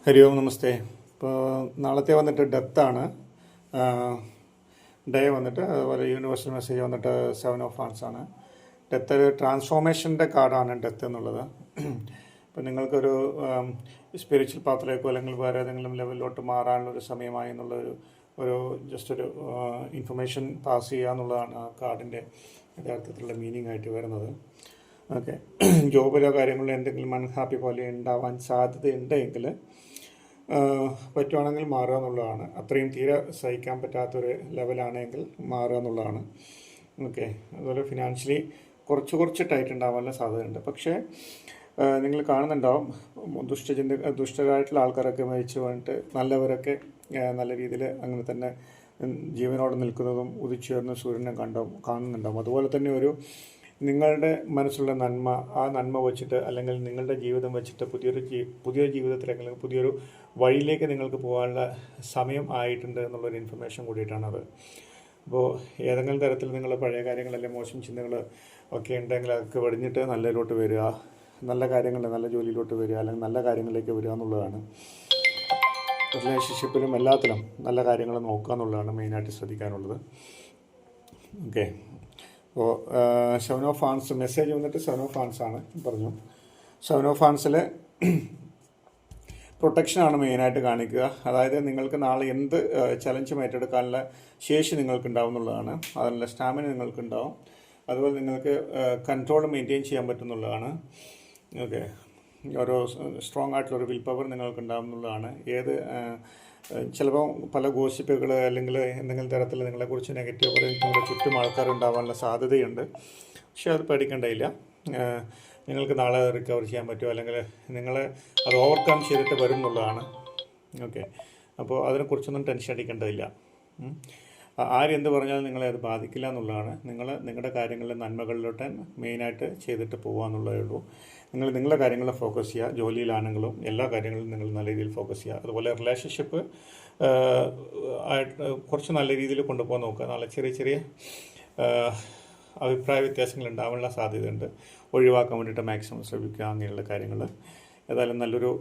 ഹരി ഓം നമസ്തേ. ഇപ്പോൾ നാളത്തെ വന്നിട്ട് ഡെത്താണ്. ഡേ വന്നിട്ട് അതുപോലെ യൂണിവേഴ്സൽ മെസ്സേജ് വന്നിട്ട് 7 of Wands ആണ്. ഡെത്ത് ഒരു ട്രാൻസ്ഫോർമേഷൻ്റെ കാർഡാണ് ഡെത്ത് എന്നുള്ളത്. ഇപ്പം നിങ്ങൾക്കൊരു സ്പിരിച്വൽ പാത്തിലേക്കോ അല്ലെങ്കിൽ വേറെ ഏതെങ്കിലും ലെവലിലോട്ട് മാറാനുള്ളൊരു സമയമായി ഒരു ജസ്റ്റ് ഒരു ഇൻഫർമേഷൻ പാസ് ചെയ്യുക എന്നുള്ളതാണ് ആ കാർഡിൻ്റെ യഥാർത്ഥത്തിലുള്ള മീനിങ് ആയിട്ട് വരുന്നത്. ഓക്കെ, ജോബിലോ കാര്യങ്ങളിലോ എന്തെങ്കിലും അൺഹാപ്പി പോലെ ഉണ്ടാവാൻ സാധ്യതയുണ്ടെങ്കിൽ പറ്റുവാണെങ്കിൽ മാറുക എന്നുള്ളതാണ്. അത്രയും തീരെ സഹിക്കാൻ പറ്റാത്തൊരു ലെവലാണെങ്കിൽ മാറുക എന്നുള്ളതാണ്. ഓക്കെ, അതുപോലെ ഫിനാൻഷ്യലി കുറച്ച് ടൈറ്റ് ഉണ്ടാവാനുള്ള സാധ്യതയുണ്ട്. പക്ഷേ നിങ്ങൾ കാണുന്നുണ്ടാവും ദുഷ്ടരായിട്ടുള്ള ആൾക്കാരൊക്കെ മരിച്ചു പോയിട്ട് നല്ലവരൊക്കെ നല്ല രീതിയിൽ അങ്ങനെ തന്നെ ജീവനോടെ നിൽക്കുന്നതും ഉദിച്ചുയർന്ന സൂര്യനെ കാണുന്നുണ്ടാവും. അതുപോലെ തന്നെ നിങ്ങളുടെ മനസ്സിലുള്ള നന്മ, ആ നന്മ വെച്ചിട്ട് അല്ലെങ്കിൽ നിങ്ങളുടെ ജീവിതം വെച്ചിട്ട് പുതിയൊരു ജീവിതത്തിലേക്ക് അല്ലെങ്കിൽ പുതിയൊരു വഴിയിലേക്ക് നിങ്ങൾക്ക് പോകാനുള്ള സമയം ആയിട്ടുണ്ട് എന്നുള്ളൊരു ഇൻഫർമേഷൻ കൂടിയിട്ടാണത്. അപ്പോൾ ഏതെങ്കിലും തരത്തിൽ നിങ്ങൾ പഴയ കാര്യങ്ങൾ അല്ലെങ്കിൽ മോശം ചിന്തകൾ ഒക്കെ ഉണ്ടെങ്കിൽ അതൊക്കെ വെടിഞ്ഞിട്ട് നല്ലതിലോട്ട് വരിക, നല്ല ജോലിയിലോട്ട് വരിക, അല്ലെങ്കിൽ നല്ല കാര്യങ്ങളിലേക്ക് വരിക എന്നുള്ളതാണ്. റിലേഷൻഷിപ്പിലും എല്ലാത്തിലും നല്ല കാര്യങ്ങൾ നോക്കുക എന്നുള്ളതാണ് മെയിനായിട്ട് ശ്രദ്ധിക്കാനുള്ളത്. ഓക്കെ, അപ്പോൾ 7 of Wands മെസ്സേജ് വന്നിട്ട് 7 of Wands ആണ് പറഞ്ഞു. 7 of Wandsൽ പ്രൊട്ടക്ഷനാണ് മെയിനായിട്ട് കാണിക്കുക. അതായത് നിങ്ങൾക്ക് നാളെ എന്ത് ചലഞ്ചും ഏറ്റെടുക്കാനുള്ള ശേഷി നിങ്ങൾക്ക് ഉണ്ടാവും എന്നുള്ളതാണ്. അതിനുള്ള സ്റ്റാമിന നിങ്ങൾക്കുണ്ടാവും. അതുപോലെ നിങ്ങൾക്ക് കൺട്രോൾ മെയിൻറ്റെയിൻ ചെയ്യാൻ പറ്റുന്നുള്ളതാണ്. ഓക്കെ, ഓരോ സ്ട്രോങ് ആയിട്ടുള്ളൊരു വിൽ പവർ നിങ്ങൾക്കുണ്ടാവും എന്നുള്ളതാണ്. ചിലപ്പോൾ പല ഗോസിപ്പുകൾ അല്ലെങ്കിൽ എന്തെങ്കിലും തരത്തിൽ നിങ്ങളെക്കുറിച്ച് നെഗറ്റീവ് നിങ്ങളുടെ ചുറ്റും ആൾക്കാരുണ്ടാവാനുള്ള സാധ്യതയുണ്ട്. പക്ഷേ അത് പേടിക്കേണ്ടതില്ല. നിങ്ങൾക്ക് നാളെ റിക്കവർ ചെയ്യാൻ പറ്റുമോ അല്ലെങ്കിൽ നിങ്ങൾ അത് ഓവർകം ചെയ്തിട്ട് വരും എന്നുള്ളതാണ്. ഓക്കെ, അപ്പോൾ അതിനെക്കുറിച്ചൊന്നും ടെൻഷൻ അടിക്കേണ്ടതില്ല. ആരെന്ത് പറഞ്ഞാലും നിങ്ങളെ അത് ബാധിക്കില്ല എന്നുള്ളതാണ്. നിങ്ങളുടെ കാര്യങ്ങളിലെ നന്മകളിലോട്ട് മെയിനായിട്ട് ചെയ്തിട്ട് പോകുക എന്നുള്ളതേ ഉള്ളൂ. നിങ്ങളുടെ കാര്യങ്ങളിൽ ഫോക്കസ് ചെയ്യുക. ജോലിയിലാണെങ്കിലും എല്ലാ കാര്യങ്ങളിലും നിങ്ങൾ നല്ല രീതിയിൽ ഫോക്കസ് ചെയ്യുക. അതുപോലെ റിലേഷൻഷിപ്പ് കുറച്ച് നല്ല രീതിയിൽ കൊണ്ടുപോകാൻ നോക്കുക. നാളെ ചെറിയ അഭിപ്രായ വ്യത്യാസങ്ങൾ ഉണ്ടാവാനുള്ള സാധ്യതയുണ്ട്. ഒഴിവാക്കാൻ വേണ്ടിയിട്ട് മാക്സിമം ശ്രമിക്കുക. അങ്ങനെയുള്ള കാര്യങ്ങൾ ഏതായാലും നല്ലൊരു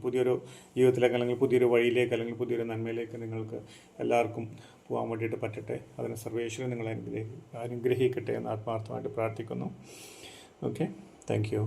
പുതിയൊരു ജീവിതത്തിലേക്ക് അല്ലെങ്കിൽ പുതിയൊരു വഴിയിലേക്ക് അല്ലെങ്കിൽ പുതിയൊരു നന്മയിലേക്ക് നിങ്ങൾക്ക് എല്ലാവർക്കും പോകാൻ വേണ്ടിയിട്ട് പറ്റട്ടെ. അതിന് സർവേശ്വരൻ നിങ്ങളെ അനുഗ്രഹിക്കട്ടെ എന്ന് ആത്മാർത്ഥമായിട്ട് പ്രാർത്ഥിക്കുന്നു. Okay, thank you.